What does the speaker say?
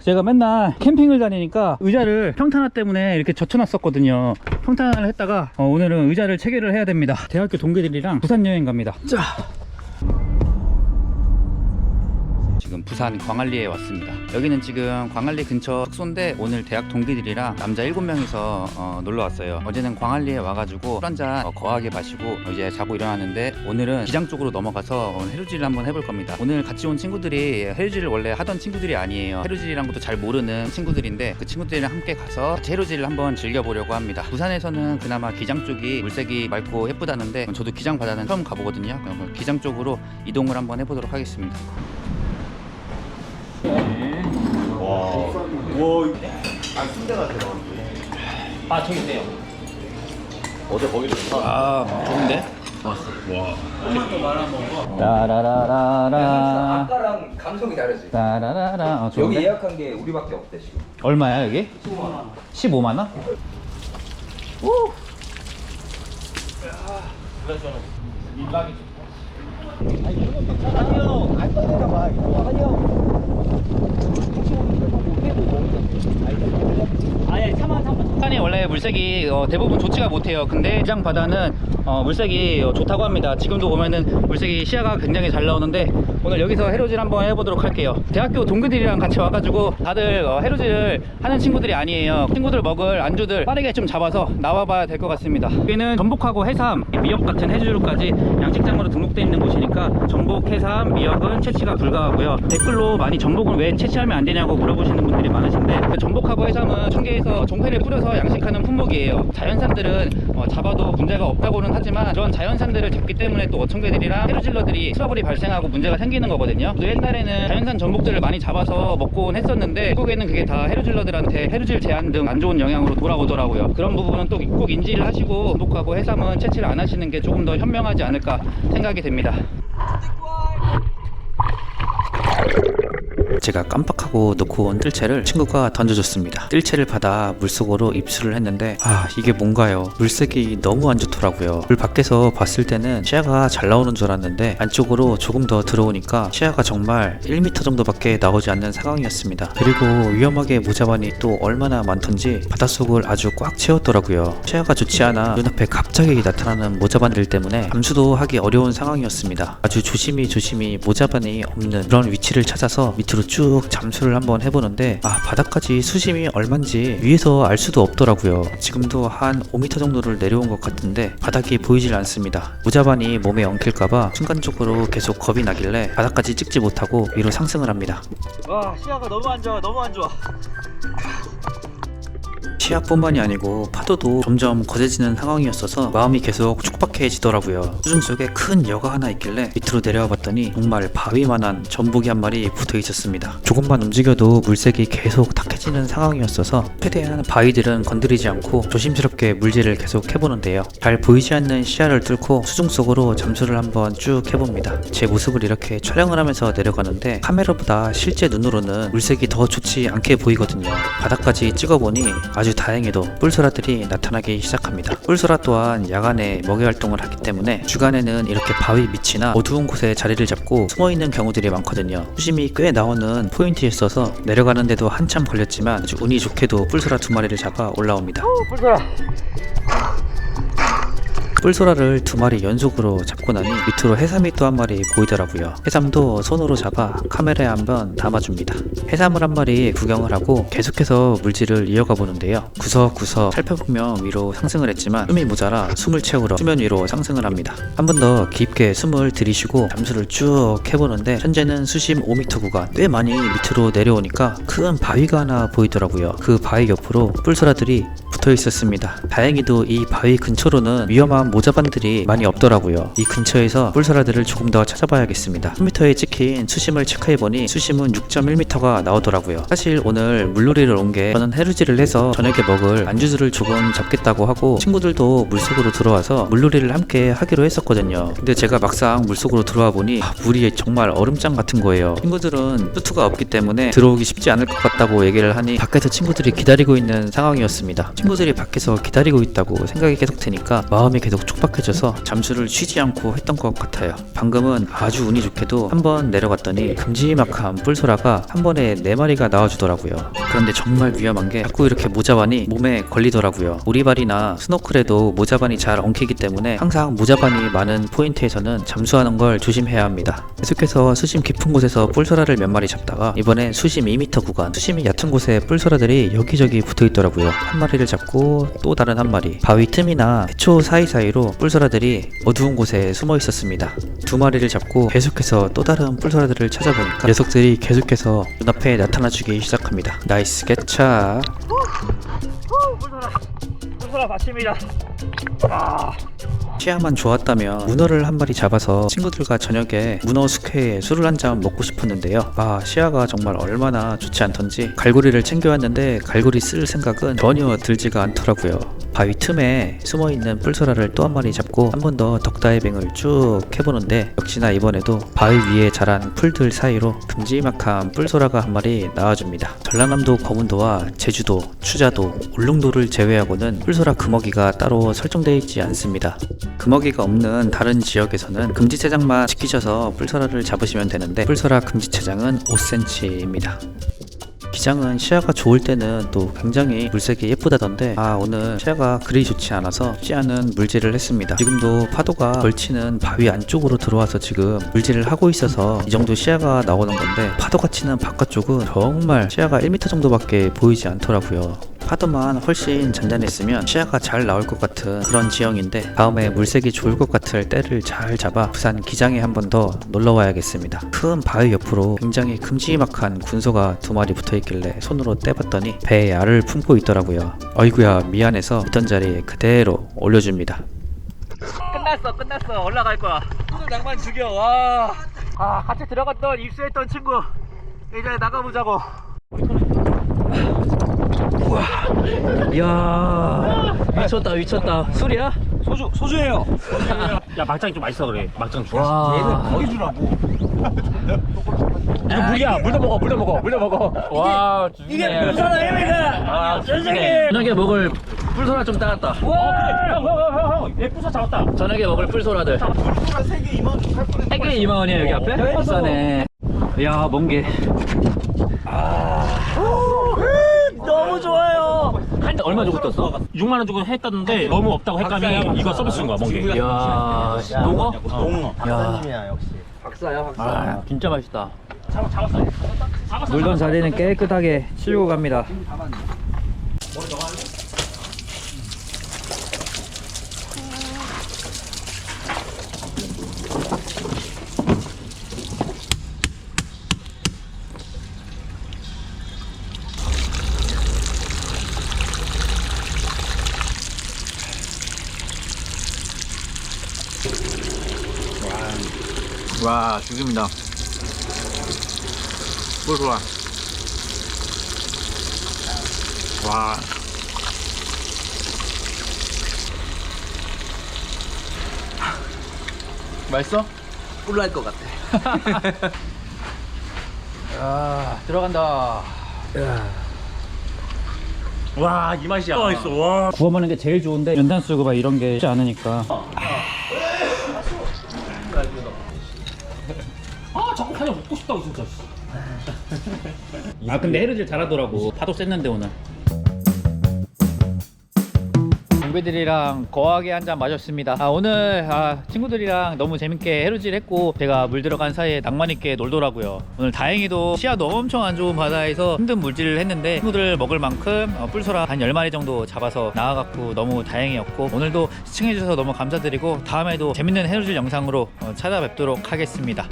제가 맨날 캠핑을 다니니까 의자를 평탄화 때문에 이렇게 젖혀놨었거든요. 평탄화를 했다가 오늘은 의자를 체결을 해야 됩니다. 대학교 동기들이랑 부산 여행 갑니다. 자, 지금 부산 광안리에 왔습니다. 여기는 지금 광안리 근처 숙소인데 오늘 대학 동기들이랑 남자 7명이서 놀러 왔어요. 어제는 광안리에 와가지고 술 한잔 거하게 마시고 이제 자고 일어났는데 오늘은 기장 쪽으로 넘어가서 오늘 해루질을 한번 해볼 겁니다. 오늘 같이 온 친구들이 해루질을 원래 하던 친구들이 아니에요. 해루질이란 것도 잘 모르는 친구들인데 그 친구들이랑 함께 가서 같이 해루질을 한번 즐겨보려고 합니다. 부산에서는 그나마 기장 쪽이 물색이 맑고 예쁘다는데 저도 기장 바다는 처음 가보거든요. 그럼 기장 쪽으로 이동을 한번 해보도록 하겠습니다. 순대가 들어갔는데. 아, 저기 있네요. 어제 거기도 좋은데? 와. 따라라라라. 아까랑 감성이 다르지. 따라라라. 여기 예약한 게 우리밖에 없대 지금. 얼마야 여기? 15만 원. 오. 밀방이 좋다. 아니 이런 거 괜찮아요. 안 떠내려 봐. 이거 아니요. 아예 차만. 부산이 원래 물색이 대부분 좋지가 못해요. 근데 기장 바다는 물색이 좋다고 합니다. 지금도 보면은 물색이 시야가 굉장히 잘 나오는데 오늘 여기서 해루질 한번 해보도록 할게요. 대학교 동기들이랑 같이 와가지고 다들 해루질을 하는 친구들이 아니에요. 친구들 먹을 안주들 빠르게 좀 잡아서 나와봐야 될 것 같습니다. 여기는 전복하고 해삼, 미역 같은 해주류까지 양식장으로 등록되어 있는 곳이니까 전복, 해삼, 미역은 채취가 불가하고요. 댓글로 많이 전복은 왜 채취하면 안 되냐고 물어보시는 분들이 많으신데 전복하고 해삼은 청계에서 종패를 뿌려서 양식하는 품목이에요. 자연산들은 잡아도 문제가 없다고는 하지만 그런 자연산들을 잡기 때문에 또 어청계들이랑 해루질러들이 트러블이 발생하고 문제가 생기는 거거든요. 또 옛날에는 자연산 전복들을 많이 잡아서 먹곤 했었는데 결국에는 그게 다 해루질러들한테 해루질 제한 등 안 좋은 영향으로 돌아오더라고요. 그런 부분은 또 꼭 인지를 하시고 전복하고 해삼은 채취를 안 하시는 게 조금 더 현명하지 않을까 생각이 됩니다. 제가 깜빡하고 놓고 온 뜰채를 친구가 던져줬습니다. 뜰채를 받아 물속으로 입수를 했는데 이게 뭔가요? 물색이 너무 안 좋더라고요. 물 밖에서 봤을 때는 시야가 잘 나오는 줄 알았는데 안쪽으로 조금 더 들어오니까 시야가 정말 1m 정도밖에 나오지 않는 상황이었습니다. 그리고 위험하게 모자반이 또 얼마나 많던지 바닷속을 아주 꽉 채웠더라고요. 시야가 좋지 않아 눈앞에 갑자기 나타나는 모자반들 때문에 잠수도 하기 어려운 상황이었습니다. 아주 조심히 모자반이 없는 그런 위치를 찾아서 밑으로 쭉 잠수를 한번 해보는데 바닥까지 수심이 얼만지 위에서 알 수도 없더라고요. 지금도 한 5m 정도를 내려온 것 같은데 바닥이 보이질 않습니다. 모자반이 몸에 엉킬까봐 순간적으로 계속 겁이 나길래 바닥까지 찍지 못하고 위로 상승을 합니다. 시야가 너무 안 좋아. 시야뿐만이 아니고 파도도 점점 거세지는 상황이었어서 마음이 계속 촉박해지더라고요. 수중 속에 큰 여가 하나 있길래 밑으로 내려와 봤더니 정말 바위만한 전복이 한 마리 붙어 있었습니다. 조금만 움직여도 물색이 계속 탁해지는 상황이었어서 최대한 바위들은 건드리지 않고 조심스럽게 물질을 계속 해보는데요. 잘 보이지 않는 시야를 뚫고 수중 속으로 잠수를 한번 쭉 해봅니다. 제 모습을 이렇게 촬영을 하면서 내려가는데 카메라보다 실제 눈으로는 물색이 더 좋지 않게 보이거든요. 바닥까지 찍어보니 아주 다행히도 뿔소라들이 나타나기 시작합니다. 뿔소라 또한 야간에 먹이 활동을 하기 때문에 주간에는 이렇게 바위 밑이나 어두운 곳에 자리를 잡고 숨어있는 경우들이 많거든요. 수심이 꽤 나오는 포인트였어서 내려가는데도 한참 걸렸지만 아주 운이 좋게도 뿔소라 2마리를 잡아 올라옵니다. 뿔소라를 2마리 연속으로 잡고 나니 밑으로 해삼이 또 한 마리 보이더라고요. 해삼도 손으로 잡아 카메라에 한번 담아줍니다. 해삼을 한 마리 구경을 하고 계속해서 물질을 이어가 보는데요. 구석구석 살펴보면 위로 상승을 했지만 숨이 모자라 숨을 채우러 수면 위로 상승을 합니다. 한 번 더 깊게 숨을 들이쉬고 잠수를 쭉 해보는데 현재는 수심 5m 구간 꽤 많이 밑으로 내려오니까 큰 바위가 하나 보이더라고요. 그 바위 옆으로 뿔소라들이 붙어 있었습니다. 다행히도 이 바위 근처로는 위험한 모자반들이 많이 없더라고요. 이 근처에서 뿔소라들을 조금 더 찾아봐야겠습니다. 컴퓨터에 찍힌 수심을 체크해보니 수심은 6.1m가 나오더라고요. 사실 오늘 물놀이를 온 게 저는 해루질을 해서 저녁에 먹을 안주들을 조금 잡겠다고 하고 친구들도 물속으로 들어와서 물놀이를 함께 하기로 했었거든요. 근데 제가 막상 물속으로 들어와 보니 물이 정말 얼음장 같은 거예요. 친구들은 수트가 없기 때문에 들어오기 쉽지 않을 것 같다고 얘기를 하니 밖에서 친구들이 기다리고 있는 상황이었습니다. 친구들이 밖에서 기다리고 있다고 생각이 계속 드니까 마음이 계속 촉박해져서 잠수를 쉬지 않고 했던 것 같아요. 방금은 아주 운이 좋게도 한번 내려갔더니 큼지막한 뿔소라가 한 번에 4마리가 나와주더라고요. 그런데 정말 위험한 게 자꾸 이렇게 모자반이 몸에 걸리더라고요. 오리발이나 스노클에도 모자반이 잘 엉키기 때문에 항상 모자반이 많은 포인트에서는 잠수하는 걸 조심해야 합니다. 계속해서 수심 깊은 곳에서 뿔소라를 몇 마리 잡다가 이번엔 수심 2m 구간, 수심이 얕은 곳에 뿔소라들이 여기저기 붙어 있더라고요. 한 마리를 잡고 또 다른 한 마리, 바위 틈이나 해초 사이사이로 뿔소라들이 어두운 곳에 숨어 있었습니다. 2마리를 잡고 계속해서 또 다른 뿔소라들을 찾아보니까 녀석들이 계속해서 눈앞에 나타나주기 시작합니다. 나이스 개차. 뿔소라 맞습니다. 시야만 좋았다면 문어를 한 마리 잡아서 친구들과 저녁에 문어 숙회에 술을 한 잔 먹고 싶었는데요. 시야가 정말 얼마나 좋지 않던지 갈고리를 챙겨왔는데 갈고리 쓸 생각은 전혀 들지가 않더라고요. 바위 틈에 숨어있는 뿔소라를 또 한 마리 잡고 한 번 더 덕다이빙을 쭉 해보는데 역시나 이번에도 바위 위에 자란 풀들 사이로 큼지막한 뿔소라가 한 마리 나와줍니다. 전라남도 거문도와 제주도, 추자도, 울릉도를 제외하고는 뿔소라 금어기가 따로 설정되어 있지 않습니다. 금어기가 없는 다른 지역에서는 금지체장만 지키셔서 뿔소라를 잡으시면 되는데 뿔소라 금지체장은 5cm입니다. 기장은 시야가 좋을 때는 또 굉장히 물색이 예쁘다던데 오늘 시야가 그리 좋지 않아서 쉽지 않은 물질을 했습니다. 지금도 파도가 걸치는 바위 안쪽으로 들어와서 지금 물질을 하고 있어서 이 정도 시야가 나오는 건데 파도가 치는 바깥쪽은 정말 시야가 1m 정도밖에 보이지 않더라고요. 파도만 훨씬 잔잔했으면 시야가 잘 나올 것 같은 그런 지형인데 다음에 물색이 좋을 것 같을 때를 잘 잡아 부산 기장에 한 번 더 놀러 와야겠습니다. 큰 바위 옆으로 굉장히 큼지막한 군소가 2마리 붙어있길래 손으로 떼봤더니 배에 알을 품고 있더라고요. 어이구야 미안해서 있던 자리에 그대로 올려줍니다. 끝났어. 올라갈 거야. 오늘 낭만 죽여. 같이 들어갔던 입수했던 친구 이제 나가보자고. 우와. 이야 미쳤다. 술이야? 소주예요. 야 막장이 좀 맛있어 그래. 막장 주. 와. 얘는 거기 주라고. 이거 물이야. 물도 먹어. 와 이게 뿔소라 예매가 저녁에 먹을 뿔소라 좀 따갔다. 형, 얘 부서 잡았다. 저녁에 먹을 뿔소라들 뿔소라 3개 2만 원 할 뻔했어. 3개 2만원이야 여기 앞에? 비싸네. 이야 멍게. 너무 좋아요. 한대 얼마 주고 떴어? 6만 원 주고 했다는데 너무 없다고 했더니 이거 서비스 준 거야 멍게. 이야 농어? 농어. 야 역시. 박사야. 진짜 맛있다. 잡았어. 물던 자리는 깨끗하게 치우고 갑니다. 와 죽입니다. 뿔소라. 와. 맛있어? 뿔날 것 같아. 들어간다. 와 이 맛이야. 맛있어. 와. 구워 먹는 게 제일 좋은데 연탄수구가 이런 게 쉽지 않으니까. 자꾸 그냥 먹고 싶다고 진짜. 근데 해루질 잘하더라고. 파도 쐈는데 오늘. 동배들이랑 거하게 한 잔 마셨습니다. 오늘 친구들이랑 너무 재밌게 해루질 했고 제가 물 들어간 사이에 낭만 있게 놀더라고요. 오늘 다행히도 시야도 엄청 안 좋은 바다에서 힘든 물질을 했는데 친구들 먹을 만큼 뿔소라 한 10마리 정도 잡아서 나와갖고 너무 다행이었고 오늘도 시청해주셔서 너무 감사드리고 다음에도 재밌는 해루질 영상으로 찾아뵙도록 하겠습니다.